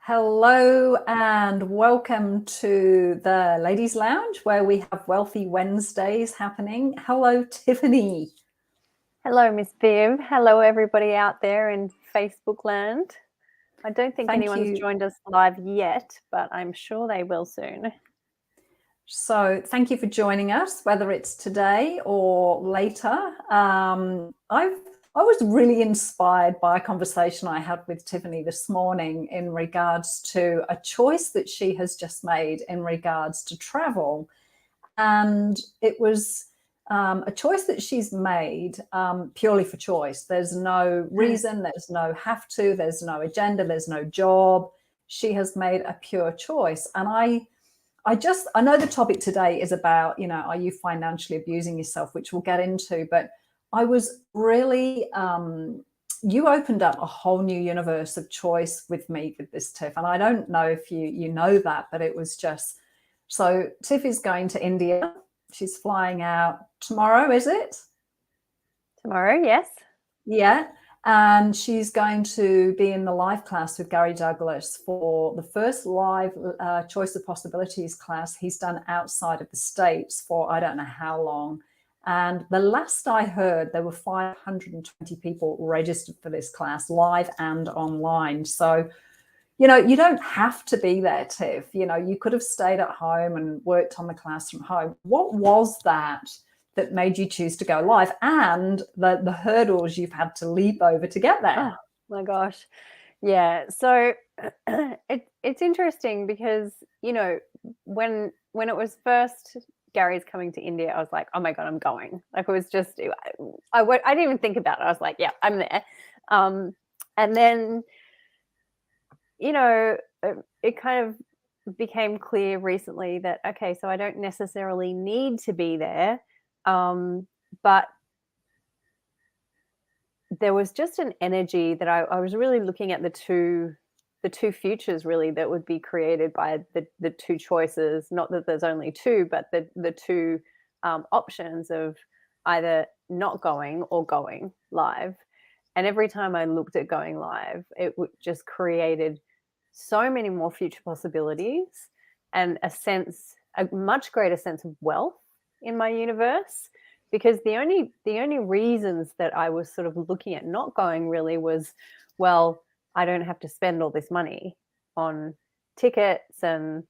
Hello and welcome to the Ladies Lounge where we have Wealthy Wednesdays happening. Hello, Tiffany. Hello, Miss Viv. Hello, everybody out there in Facebook land. I don't think anyone's joined us live yet, but I'm sure they will soon. So thank you for joining us, whether it's today or later. I was really inspired by a conversation I had with Tiffany this morning in regards to a choice that she has just made in regards to travel. And it was a choice that she's made purely for choice. There's no reason, there's no have to, there's no agenda, there's no job. She has made a pure choice. And I know the topic today is about, are you financially abusing yourself, which we'll get into, but I was really, you opened up a whole new universe of choice with me with this, Tiff. And I don't know if you know that, but it was just, so Tiff is going to India. She's flying out tomorrow, is it? Tomorrow, yes. Yeah. And she's going to be in the live class with Gary Douglas for the first live Choice of Possibilities class he's done outside of the States for I don't know how long. And the last I heard, there were 520 people registered for this class, live and online. So, you don't have to be there, Tiff. You could have stayed at home and worked on the class from home. What was that made you choose to go live, and the hurdles you've had to leap over to get there? Oh my gosh. Yeah. So it's interesting because, when it was first Gary's coming to India, I was like, oh my God, I'm going. Like, it was just, I didn't even think about it. I was like, yeah, I'm there. And then, it kind of became clear recently that, okay, so I don't necessarily need to be there. But there was just an energy that I was really looking at the two futures really that would be created by the two choices. Not that there's only two, but the two options of either not going or going live. And every time I looked at going live, it just created so many more future possibilities and a much greater sense of wealth in my universe. Because the only reasons that I was sort of looking at not going really was, well, I don't have to spend all this money on tickets and,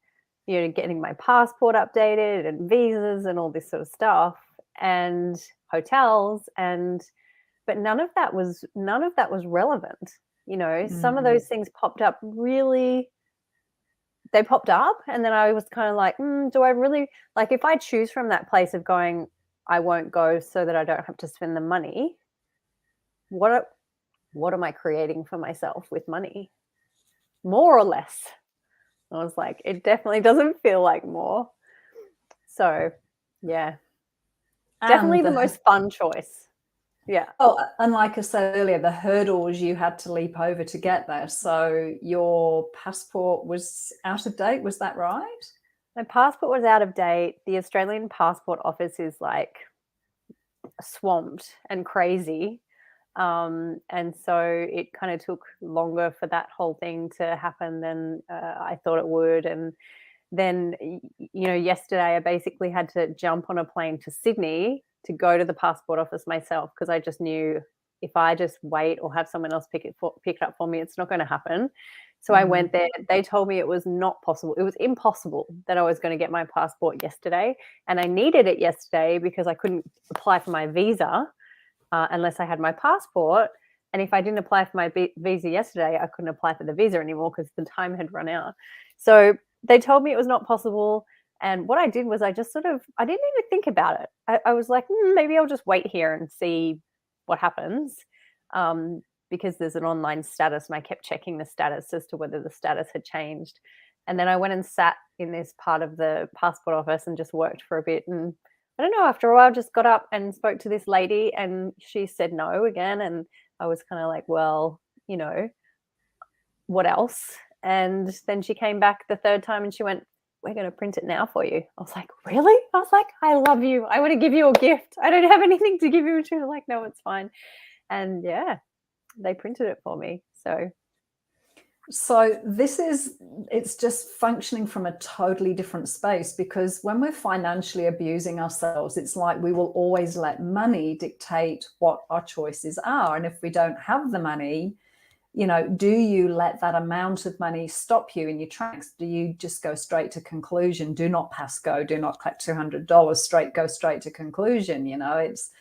getting my passport updated and visas and all this sort of stuff and hotels, but none of that was relevant. Some of those things popped up they popped up, and then I was kind of like, do I really, like, if I choose from that place of going, I won't go so that I don't have to spend the money, what am I creating for myself with money? More or less? I was like, it definitely doesn't feel like more. So, yeah. Definitely the most fun choice. Yeah. Oh, and like I said earlier, the hurdles you had to leap over to get there. So your passport was out of date, was that right? My passport was out of date. The Australian Passport Office is like swamped and crazy. And so it kind of took longer for that whole thing to happen than I thought it would. And then, yesterday I basically had to jump on a plane to Sydney to go to the passport office myself, because I just knew if I just wait or have someone else pick it up for me, it's not going to happen. So I went there. They told me it was not possible. It was impossible that I was going to get my passport yesterday. And I needed it yesterday because I couldn't apply for my visa unless I had my passport. And if I didn't apply for my visa yesterday, I couldn't apply for the visa anymore because the time had run out. So they told me it was not possible. And what I did was I didn't even think about it. I was like, maybe I'll just wait here and see what happens. Because there's an online status, and I kept checking the status as to whether the status had changed. And then I went and sat in this part of the passport office and just worked for a bit. And I don't know, after a while, just got up and spoke to this lady, and she said no again. And I was kind of like, well, what else? And then she came back the third time and she went, we're going to print it now for you. I was like, really? I was like, I love you. I want to give you a gift. I don't have anything to give you. And she was like, no, it's fine. And yeah, they printed it for me. So So it's just functioning from a totally different space, because when we're financially abusing ourselves, it's like we will always let money dictate what our choices are. And if we don't have the money, do you let that amount of money stop you in your tracks? Do you just go straight to conclusion? Do not pass go, do not collect $200, go straight to conclusion. It's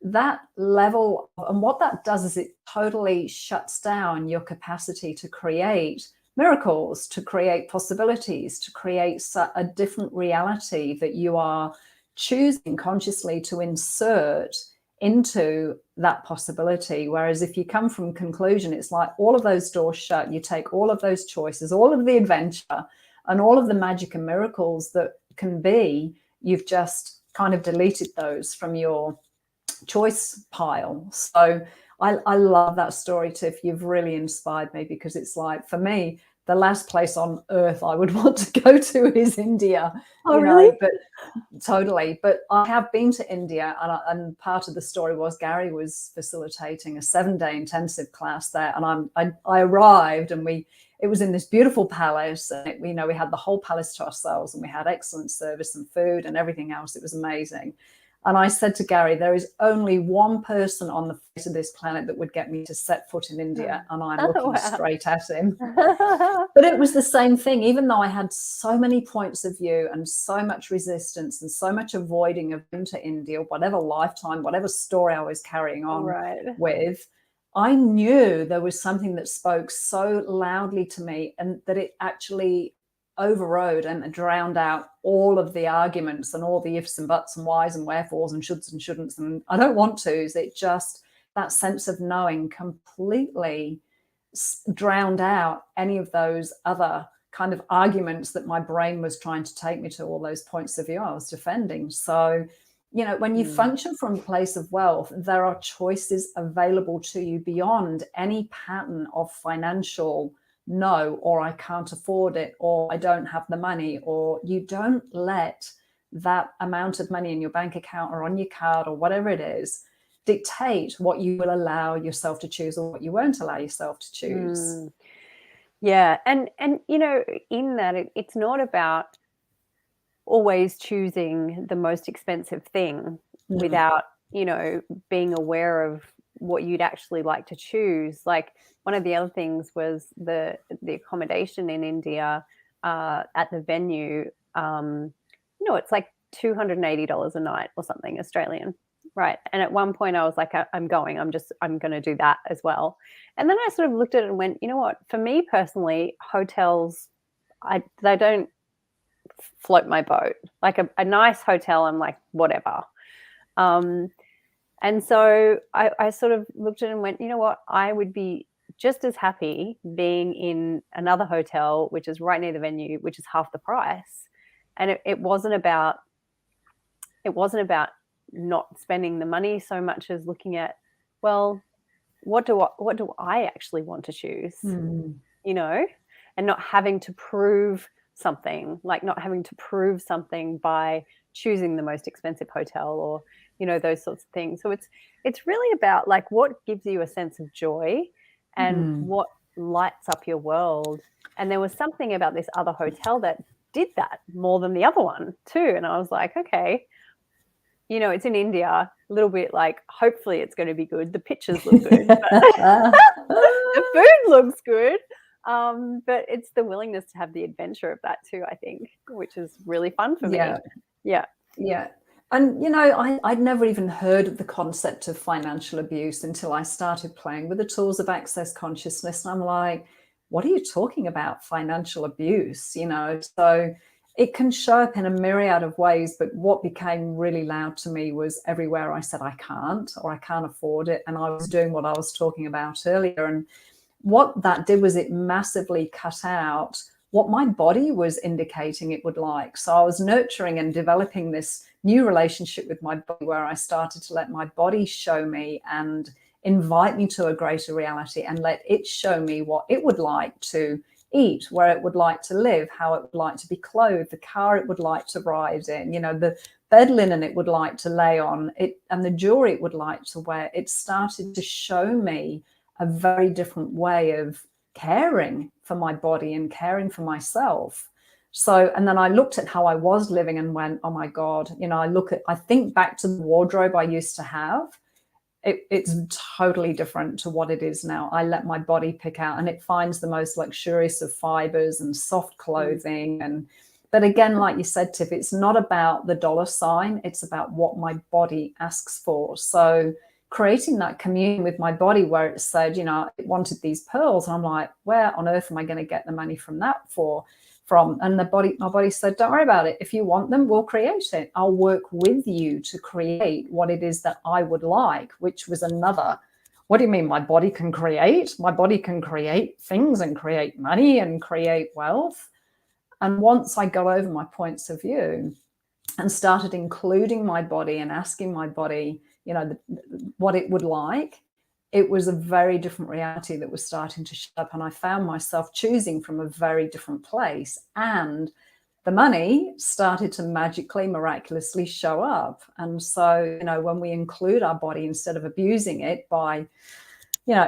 that level. And what that does is it totally shuts down your capacity to create miracles, to create possibilities, to create a different reality that you are choosing consciously to insert into that possibility. Whereas if you come from conclusion, it's like all of those doors shut, you take all of those choices, all of the adventure and all of the magic and miracles that can be, you've just kind of deleted those from your choice pile. So I love that story, Tiff. You've really inspired me, because it's like, for me, the last place on earth I would want to go to is India. Oh, really? But totally. But I have been to India, and part of the story was Gary was facilitating a 7-day intensive class there, and I arrived, and it was in this beautiful palace, and we had the whole palace to ourselves, and we had excellent service and food and everything else. It was amazing. And I said to Gary, there is only one person on the face of this planet that would get me to set foot in India. And I'm looking straight at him. But it was the same thing. Even though I had so many points of view and so much resistance and so much avoiding of into India, whatever lifetime, whatever story I was carrying on with, I knew there was something that spoke so loudly to me, and that it actually overrode and drowned out all of the arguments and all the ifs and buts and whys and wherefores and shoulds and shouldn'ts and I don't want to. Is it just that sense of knowing completely drowned out any of those other kind of arguments that my brain was trying to take me to, all those points of view I was defending. So when you function from a place of wealth, there are choices available to you beyond any pattern of financial no, or I can't afford it, or I don't have the money, or you don't let that amount of money in your bank account or on your card or whatever it is dictate what you will allow yourself to choose or what you won't allow yourself to choose. Yeah. And in that, it's not about always choosing the most expensive thing without, being aware of what you'd actually like to choose. Like, one of the other things was the accommodation in India at the venue. It's like $280 a night or something Australian, right? And at one point I was like, I'm going to do that as well. And then I sort of looked at it and went, you know what? For me personally, hotels, they don't float my boat. Like a nice hotel, I'm like, whatever. And so I sort of looked at it and went, you know what? I would be just as happy being in another hotel, which is right near the venue, which is half the price. And it wasn't about not spending the money so much as looking at, well, what do I actually want to choose, and not having to prove something, by choosing the most expensive hotel or, those sorts of things. So it's really about like what gives you a sense of joy and what lights up your world. And there was something about this other hotel that did that more than the other one too. And I was like, okay, it's in India, a little bit like, hopefully it's going to be good. The pictures look good. The food looks good. But it's the willingness to have the adventure of that too, I think, which is really fun for me. Yeah. And, I'd never even heard of the concept of financial abuse until I started playing with the tools of Access Consciousness. And I'm like, what are you talking about, financial abuse? So it can show up in a myriad of ways. But what became really loud to me was everywhere I said I can't, or I can't afford it. And I was doing what I was talking about earlier. And what that did was it massively cut out what my body was indicating it would like. So I was nurturing and developing this new relationship with my body, where I started to let my body show me and invite me to a greater reality, and let it show me what it would like to eat, where it would like to live, how it would like to be clothed, the car it would like to ride in, the bed linen it would like to lay on, it, and the jewelry it would like to wear. It started to show me a very different way of caring for my body and caring for myself. So, and then I looked at how I was living and went, oh my God, I think back to the wardrobe I used to have. It's totally different to what it is now. I let my body pick out, and it finds the most luxurious of fibers and soft clothing. But again, like you said, Tiff, it's not about the dollar sign. It's about what my body asks for. So creating that communion with my body where it said, it wanted these pearls. And I'm like, where on earth am I going to get the money from that from? And my body said, don't worry about it. If you want them, we'll create it. I'll work with you to create what it is that I would like, which was another. What do you mean my body can create? My body can create things and create money and create wealth. And once I got over my points of view and started including my body and asking my body, what it would like, it was a very different reality that was starting to show up. And I found myself choosing from a very different place. And the money started to magically, miraculously show up. And so, when we include our body instead of abusing it by,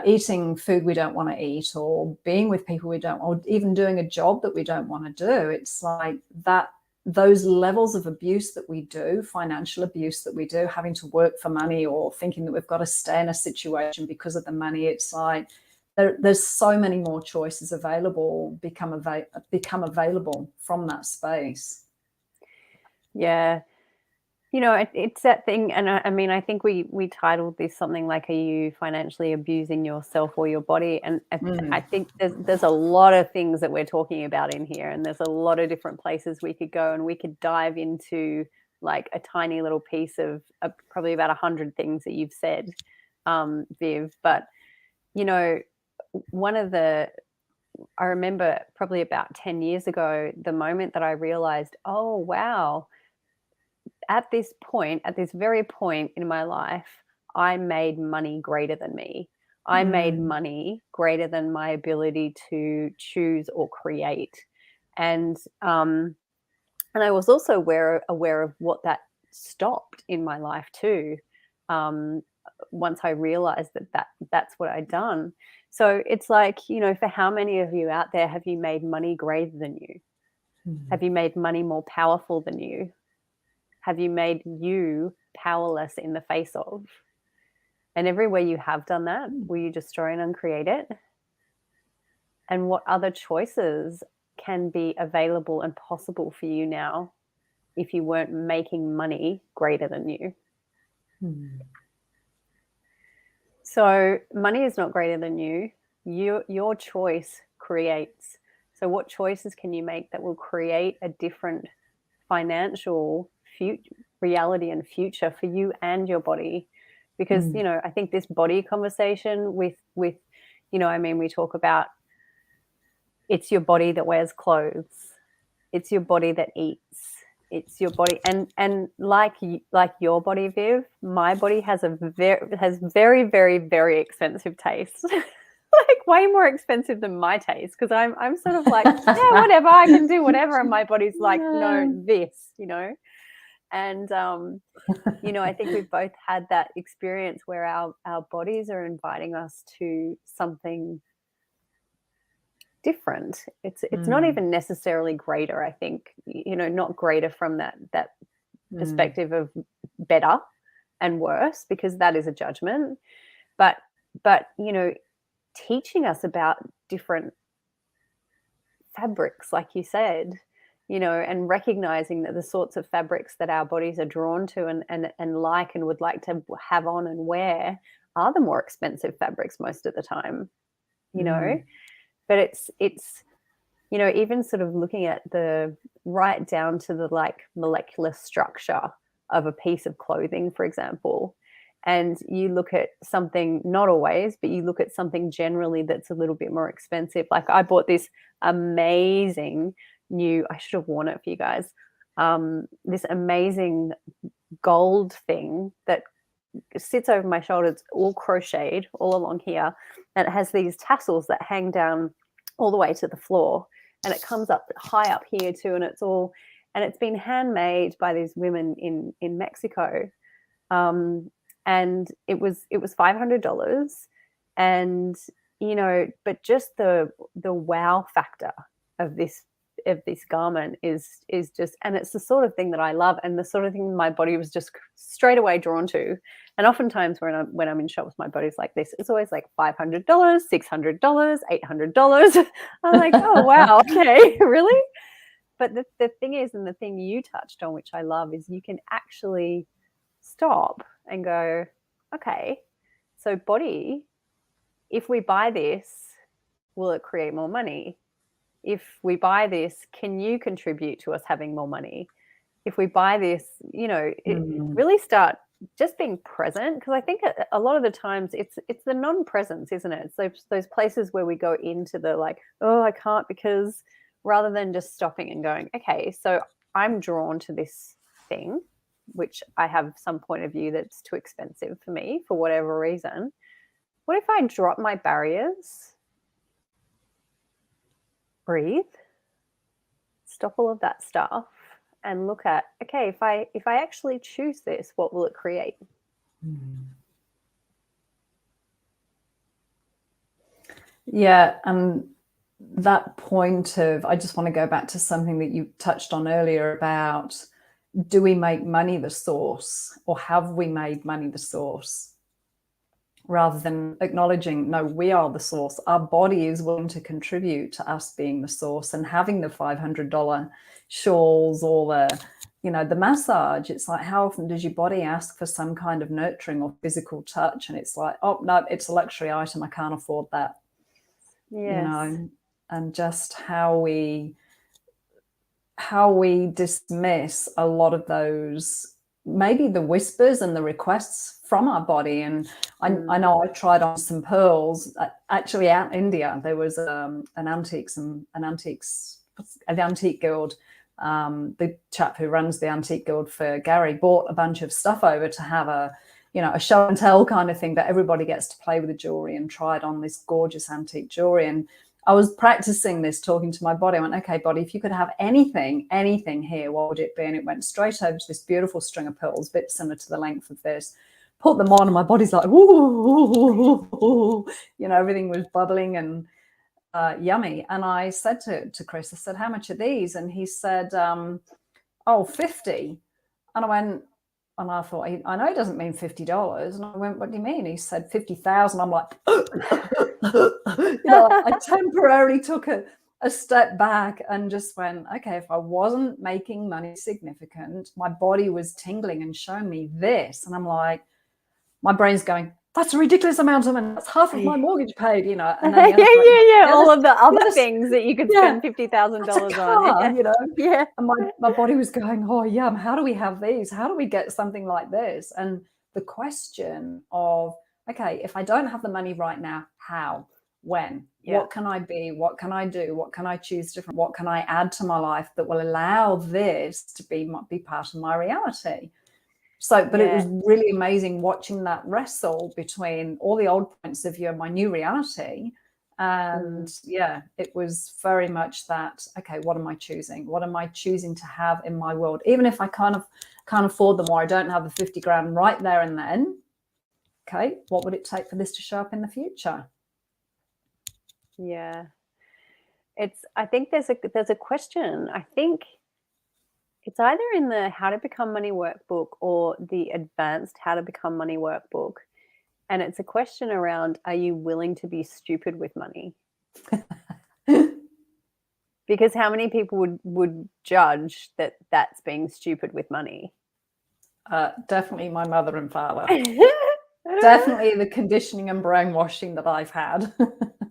eating food we don't want to eat, or being with people we don't, or even doing a job that we don't want to do, it's like that. Those levels of abuse that we do, financial abuse that we do, having to work for money or thinking that we've got to stay in a situation because of the money, it's like there's so many more choices available, become available from that space. Yeah. It's that thing. And I mean, I think we titled this something like, are you financially abusing yourself or your body? And I think there's a lot of things that we're talking about in here, and there's a lot of different places we could go, and we could dive into like a tiny little piece of probably about 100 things that you've said, Viv. But, I remember probably about 10 years ago, the moment that I realized, oh, wow, at this very point in my life, I made money greater than me. I made money greater than my ability to choose or create. And I was also aware of what that stopped in my life too. Once I realized that's what I'd done. So it's like, for how many of you out there have you made money greater than you? Have you made money more powerful than you? Have you made you powerless in the face of? And everywhere you have done that, will you destroy and uncreate it? And what other choices can be available and possible for you now if you weren't making money greater than you? So money is not greater than you. Your choice creates. So what choices can you make that will create a different financial reality and future for you and your body? Because I think this body conversation with we talk about, it's your body that wears clothes, it's your body that eats, it's your body, and like your body, Viv, my body has very, very, very expensive taste. Like way more expensive than my taste, because I'm sort of like, yeah, whatever, I can do whatever, and my body's like, no, this, and I think we've both had that experience where our bodies are inviting us to something different. It's not even necessarily greater, I think, not greater from that perspective of better and worse, because that is a judgment, but teaching us about different fabrics, like you said, and recognizing that the sorts of fabrics that our bodies are drawn to and like and would like to have on and wear are the more expensive fabrics most of the time, but it's even sort of looking at the right down to the like molecular structure of a piece of clothing, for example. And you look at something, not always, but you look at something generally that's a little bit more expensive. Like I bought this amazing I should have worn it for you guys, this amazing gold thing that sits over my shoulder. It's all crocheted all along here, and it has these tassels that hang down all the way to the floor, and it comes up high up here too, and it's been handmade by these women in Mexico. And it was $500, and but just the wow factor of this garment is just, and it's the sort of thing that I love, and the sort of thing my body was just straight away drawn to. And oftentimes when I'm in shops, my body's like this. It's always like $500, $600, $800. I'm like, oh wow, okay, really? But the thing is, and the thing you touched on, which I love, is you can actually stop and go, okay, so body, if we buy this, will it create more money? If we buy this, can you contribute to us having more money? If we buy this, really start just being present, because I think a lot of the times it's the non-presence, isn't it? It's those places where we go into the like, oh, I can't, because rather than just stopping and going, okay, so I'm drawn to this thing, which I have some point of view that's too expensive for me for whatever reason. What if I drop my barriers, breathe, stop all of that stuff, and look at, okay, if I actually choose this, what will it create? Yeah, and that point of, I just want to go back to something that you touched on earlier about, do we make money the source, or have we made money the source? Rather than acknowledging, no, we are the source. Our body is willing to contribute to us being the source, and having the $500 shawls or the massage. It's like, how often does your body ask for some kind of nurturing or physical touch? And it's like, oh, no, it's a luxury item. I can't afford that. Yes. And just how we dismiss a lot of those, maybe the whispers and the requests from our body. And I know I tried on some pearls. Actually, out in India, there was an antique guild. The chap who runs the antique guild for Gary bought a bunch of stuff over to have a show and tell kind of thing, that everybody gets to play with the jewelry, and tried on this gorgeous antique jewelry. And I was practicing this, talking to my body. I went, okay, body, if you could have anything here, what would it be? And it went straight over to this beautiful string of pearls, a bit similar to the length of this. Put them on, and my body's like, ooh, everything was bubbling and yummy. And I said to Chris, I said, how much are these? And he said, 50. And I went, and I thought, I know he doesn't mean $50. And I went, what do you mean? He said 50,000. I'm like, I temporarily took a step back and just went, okay, if I wasn't making money significant, my body was tingling and showing me this. And I'm like, my brain's going, that's a ridiculous amount of money. That's half of my mortgage paid, And then all of the other things that you could spend $50,000 on. Yeah. And my body was going, oh, yeah, how do we have these? How do we get something like this? And the question of, okay, if I don't have the money right now, how? When? Yeah. What can I be? What can I do? What can I choose different? What can I add to my life that will allow this to be part of my reality? So, but It was really amazing watching that wrestle between all the old points of view and my new reality. And it was very much that, okay, what am I choosing? What am I choosing to have in my world? Even if I kind of can't afford them, or I don't have the 50 grand right there and then, okay, what would it take for this to show up in the future? Yeah. I think there's a question. I think it's either in the How to Become Money workbook or the Advanced How to Become Money workbook. And it's a question around, are you willing to be stupid with money? Because how many people would judge that that's being stupid with money? Definitely my mother and father. Definitely the conditioning and brainwashing that I've had.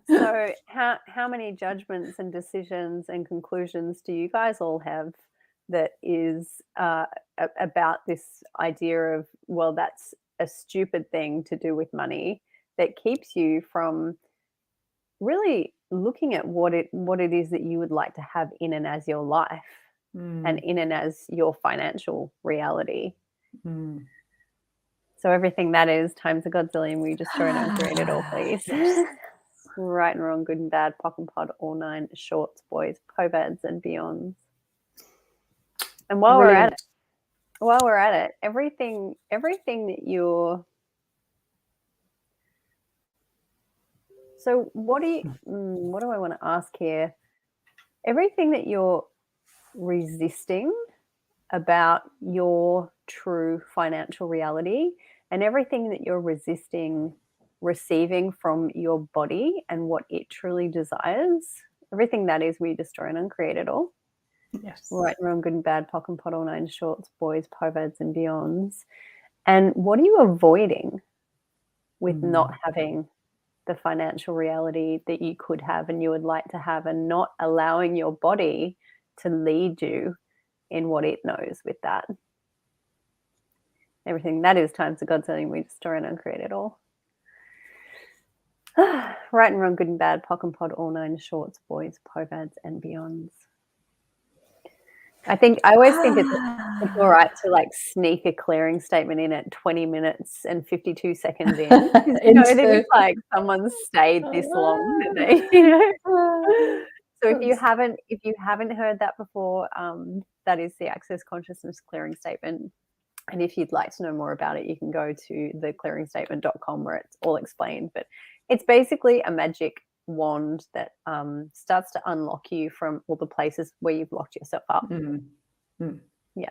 So how many judgments and decisions and conclusions do you guys all have that is about this idea of, well, that's a stupid thing to do with money, that keeps you from really looking at what it is that you would like to have in and as your life and in and as your financial reality? So everything that is times a godzillion, we just throw it and create it all, please. Right and wrong, good and bad, POC and POD, all 9 shorts, boys, POVADs and beyonds. And while we're at it, everything that you're So what do I want to ask here? Everything that you're resisting about your true financial reality and everything that you're resisting receiving from your body and what it truly desires, everything that is, we destroy and uncreate it all. Yes. Right and wrong, good and bad, POC and POD, all nine shorts, boys, POVADs and beyonds. And what are you avoiding with not having the financial reality that you could have and you would like to have, and not allowing your body to lead you in what it knows with that? Everything that is times the God telling we destroy and uncreate it all. Right and wrong, good and bad, POC and POD, all nine shorts, boys, POVADs and beyonds. I always think it's all right to like sneak a clearing statement in at 20 minutes and 52 seconds in. You know, that it's like someone's stayed this long, that they, you know. So if you haven't heard that before, that is the Access Consciousness Clearing Statement. And if you'd like to know more about it, you can go to theclearingstatement.com where it's all explained. But it's basically a magic wand that starts to unlock you from all the places where you've locked yourself up. Yeah.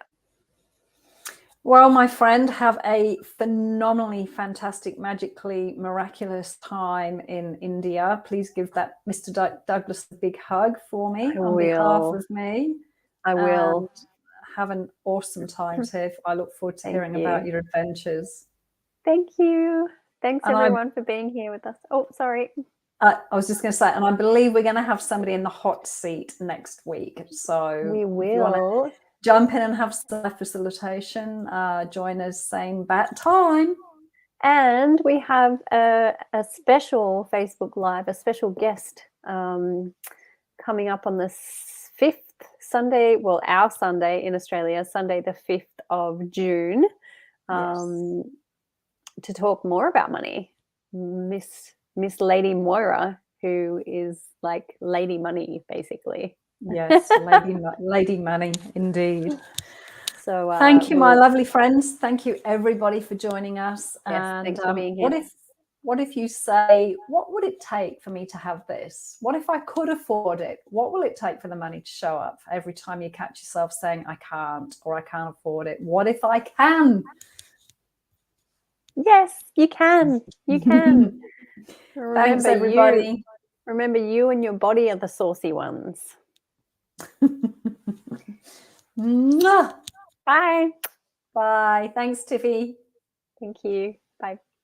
Well, my friend, have a phenomenally fantastic, magically miraculous time in India. Please give that Mr. Douglas a big hug for me on behalf of me. I will. Have an awesome time, Tiff. I look forward to hearing you. about your adventures. Thank you. Thanks everyone for being here with us. Oh, sorry. I was just going to say, and I believe we're going to have somebody in the hot seat next week. So we will. If you want to jump in and have some facilitation, join us same bat time. And we have a special Facebook Live, a special guest coming up on the 5th Sunday, well, our Sunday in Australia, Sunday the 5th of June, to talk more about money. Miss Lady Moira, who is like Lady Money, basically. Yes, Lady Money, indeed. So thank you, my lovely friends. Thank you, everybody, for joining us. Yes, and thanks for being here. What if you say, what would it take for me to have this? What if I could afford it? What will it take for the money to show up? Every time you catch yourself saying, I can't, or I can't afford it. What if I can? Yes, you can. You can. Thanks, everybody. Remember, you and your body are the saucy ones. Bye. Bye. Bye. Thanks, Tiffy. Thank you.